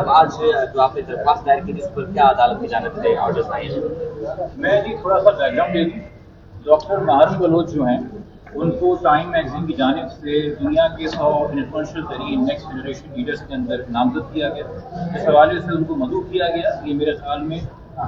صاحب آج جو آپ نے درخواست دائر کی اس پر کیا عدالت کی جانب سے آرڈرز آئے ہیں؟ میں جی تھوڑا سا بیک گراؤنڈ دے دوں. ڈاکٹر مہارن بلوچ جو ہیں ان کو ٹائم میگزین کی جانب سے دنیا کے 100 انفلوئنشل ترین نیکسٹ جنریشن لیڈرس کے اندر نامزد کیا گیا. اس حوالے سے ان کو مدعو کیا گیا. یہ میرے خیال میں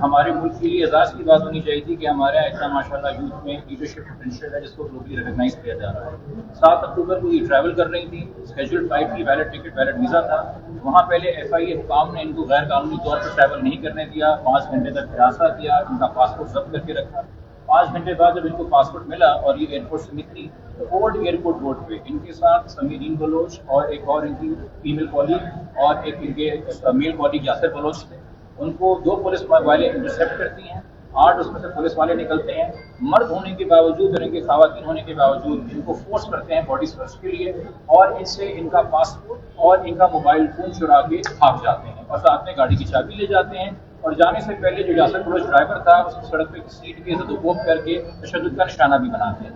ہمارے ملک کے لیے اعزاز کی بات ہونی چاہیے تھی کہ ہمارے یہاں اتنا ماشاء اللہ یوتھ میں لیڈرشپ پوٹینشیل ہے جس کو گلوبلی ریکگنائز کیا جا رہا ہے. 7 اکتوبر کو یہ ٹریول کر رہی تھی. اسکیجول فلائٹ کی ویلڈ ٹکٹ ویلڈ ویزا تھا. وہاں پہلے ایف آئی اے حکام نے ان کو غیر قانونی طور پر ٹریول نہیں کرنے دیا. 5 گھنٹے تک ہراساں کیا. ان کا پاسپورٹ ضبط کر کے رکھا. 5 گھنٹے بعد جب ان کو پاسپورٹ ملا اور یہ ایئرپورٹ سے نکلی تو اولڈ ایئرپورٹ روڈ پہ ان کے ساتھ سمیرین بلوچ اور ایک اور ان کی فیمیل کالیگ اور ایک ان کے میل کالیگ یاسر بلوچ تھے. ان کو 2 پولیس والے انٹرسیپٹ کرتی ہیں. 8 اس میں سے پولیس والے نکلتے ہیں. مرد ہونے کے باوجود اور ان کے خواتین ہونے کے باوجود ان کو فورس کرتے ہیں باڈی سرچ کے لیے اور ان سے ان کا پاسپورٹ اور ان کا موبائل فون چرا کے بھاگ جاتے ہیں اور ساتھ میں گاڑی کی چابی لے جاتے ہیں. اور جانے سے پہلے جو یاسر بلوچ ڈرائیور تھا اس کی سڑک پہ سیٹ کے زدوکوب کر کے تشدد کا نشانہ بھی بناتے ہیں.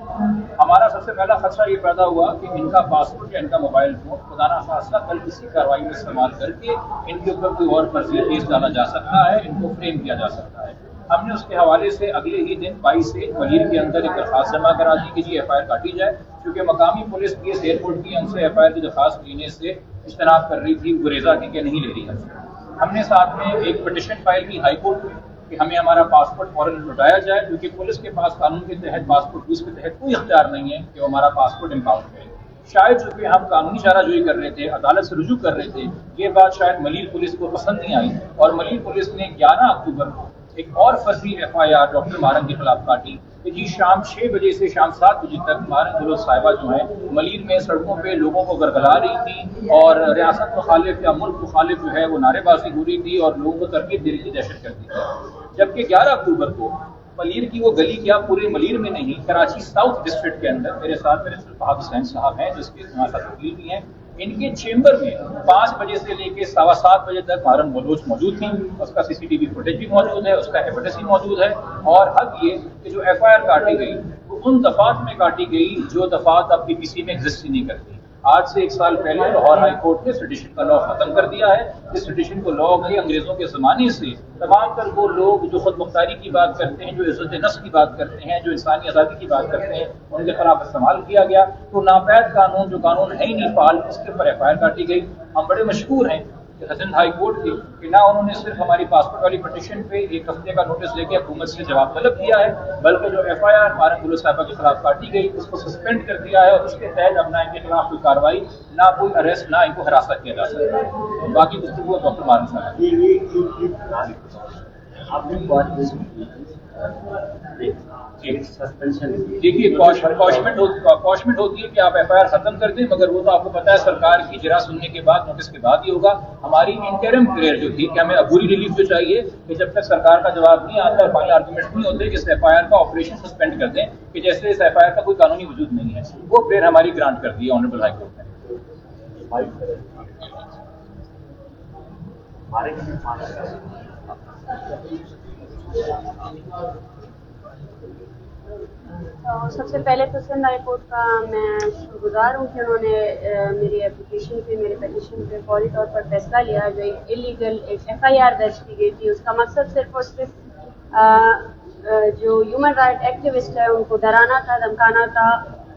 ہمارا سب سے پہلا خدشہ یہ پیدا ہوا کہ ان کا پاسپورٹ یا ان کا موبائل فون خدا نخواستہ کل کسی کارروائی میں استعمال کر کے ان کے اوپر کوئی اور فرضی کیس ڈالا جا سکتا ہے. ان کو فریم کیا جا سکتا ہے. ہم نے اس کے حوالے سے اگلے ہی دن 22 سے ملیر کے اندر ایک درخواست جمع کرا دی کہ جی ایف آئی آر کاٹی جائے کیونکہ مقامی پولیس بھی اس ایئرپورٹ کی ان سے ایف آئی آر کی درخواست لینے سے اجتناب کر رہی تھی. گریزہ کی کہ نہیں لے رہی ہے. ہم نے ساتھ میں ایک پٹیشن فائل کی ہائی کورٹ میں کہ ہمیں ہمارا پاسپورٹ فوراً لوٹایا جائے کیونکہ پولیس کے پاس قانون کے تحت پاسپورٹ یوز کے تحت کوئی اختیار نہیں ہے کہ وہ ہمارا پاسپورٹ امپاؤنڈ کرے. شاید چونکہ ہم قانونی چارہ جوئی کر رہے تھے عدالت سے رجوع کر رہے تھے یہ بات شاید ملیر پولیس کو پسند نہیں آئی اور ملیر پولیس نے 11 اکتوبر کو ایک اور فرضی ایف آئی آر ڈاکٹر مہارن کے خلاف کاٹی کہ جی شام 6 بجے سے شام 7 بجے تک مہارن بلوچ صاحبہ جو ہیں ملیر میں سڑکوں پہ لوگوں کو گرگلا رہی تھی اور ریاست مخالف یا ملک مخالف جو ہے وہ نعرے بازی ہو رہی تھی اور لوگوں کو ترغیب دینے کی دہشت کرتی تھی. جبکہ 11 اکتوبر کو ملیر کی وہ گلی کیا پورے ملیر میں نہیں کراچی ساؤتھ ڈسٹرکٹ کے اندر میرے ساتھ میرے فہد حسین صاحب ہیں جس کے ہمارے ساتھ وکیل بھی ہیں. ان کے چیمبر میں 5 بجے سے لے کے 7:15 بجے تک مہارن بلوچ موجود تھی. اس کا سی سی ٹی وی فوٹیج بھی موجود ہے. اس کا ایویڈنس بھی موجود ہے. اور حق یہ کہ جو ایف آئی آر کاٹی گئی وہ ان دفعات میں کاٹی گئی جو دفعات اب پی پی سی میں ایگزسٹ ہی نہیں کرتی. آج سے 1 سال پہلے لاہور ہائی کورٹ نے سیڈیشن کا لا ختم کر دیا ہے. اس سیڈیشن کو لا گئی انگریزوں کے زمانے سے تمام تر وہ لوگ جو خود مختاری کی بات کرتے ہیں جو عزت نفس کی بات کرتے ہیں جو انسانی آزادی کی بات کرتے ہیں ان کے خلاف استعمال کیا گیا. تو ناپید قانون جو قانون ہے ہی نہیں فعال اس کے اوپر ایف آئی آر کاٹی گئی. ہم بڑے مشکور ہیں سندھ ہائی کورٹ کے کہ نہ انہوں نے صرف ہماری پاسپورٹ والی پٹیشن پہ 1 ہفتے کا نوٹس لے کے حکومت سے جواب طلب کیا ہے بلکہ جو ایف آئی آر مہارن بلوچ صاحبہ کے خلاف کاٹی گئی اس کو سسپینڈ کر دیا ہے اور اس کے تحت اب نہ ان کے خلاف کوئی کارروائی نہ کوئی اریسٹ نہ ان کو ہراساں کیا جا سکتا ہے. باقی گفتگو ڈاکٹر مہارن صاحب دیکھیے کوشمنٹ ہوتی ہے کہ آپ ایف آئی آر ختم کر دیں مگر وہ تو آپ کو پتا ہے سرکار کی اجرا سننے کے بعد نوٹس کے بعد ہی ہوگا. ہماری انٹرم پریئر جو تھی کہ ہمیں عبوری ریلیف جو چاہیے کہ جب تک سرکار کا جواب نہیں آتا اور فائنل آرگومنٹ نہیں ہوتے کہ اس ایف آئی آر کا آپریشن سسپینڈ کر دیں کہ جیسے اس ایف آئی آر کا کوئی قانونی وجود نہیں ہے. وہ پریئر ہماری گرانٹ کر دی ہے آنریبل ہائی کورٹ نے. سب سے پہلے تو سندھ ہائی کورٹ کا میں شکر گزار ہوں کہ انہوں نے میری اپلیکیشن پہ میرے پٹیشن پہ فوری طور پر فیصلہ لیا. جو ایک انلیگل ایف آئی آر درج کی گئی تھی اس کا مقصد صرف اور صرف جو ہیومن رائٹ ایکٹیوسٹ ہے ان کو ڈرانا تھا دھمکانا تھا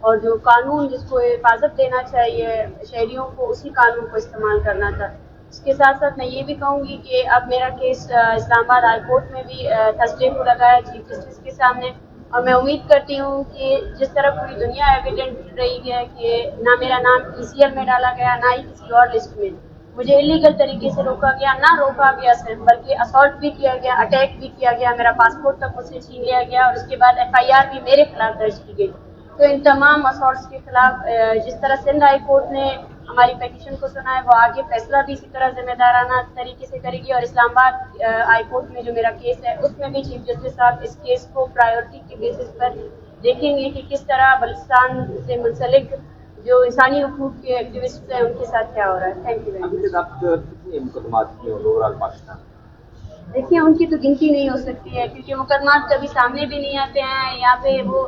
اور جو قانون جس کو حفاظت دینا چاہیے شہریوں کو اسی قانون کو استعمال کرنا تھا. اس کے ساتھ ساتھ میں یہ بھی کہوں گی کہ اب میرا کیس اسلام آباد ہائی کورٹ میں بھی تھرسڈے کو لگا ہے چیف جسٹس کے سامنے اور میں امید کرتی ہوں کہ جس طرح پوری دنیا ایویڈنٹ رہی ہے کہ نہ میرا نام ای سی ایل میں ڈالا گیا نہ ہی کسی اور لسٹ میں مجھے انلیگل طریقے سے روکا گیا نہ روکا گیا صرف بلکہ اسالٹ بھی کیا گیا اٹیک بھی کیا گیا میرا پاسپورٹ تک مجھ سے چھین لیا گیا اور اس کے بعد ایف آئی آر بھی میرے خلاف درج کی گئی. تو ان تمام اسالٹس کے خلاف جس طرح سندھ ہائی کورٹ نے ہماری پیٹیشن کو سنا ہے وہ آگے فیصلہ بھی اسی طرح ذمہ دارانہ طریقے سے کرے گی اور اسلام آباد ہائی کورٹ میں جو میرا کیس ہے اس میں بھی چیف جسٹس صاحب اس کیس کو پرائیورٹی کے بیسس پر دیکھیں گے کہ کس طرح بلوچستان سے منسلک جو انسانی حقوق کے ایکٹیوسٹ ہیں ان کے ساتھ کیا ہو رہا ہے. Thank you very much. کتنے مقدمات کی اوور آل پاکستان دیکھیے ان کی تو گنتی نہیں ہو سکتی ہے کیونکہ مقدمات کبھی سامنے بھی نہیں آتے ہیں. یہاں پہ وہ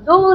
2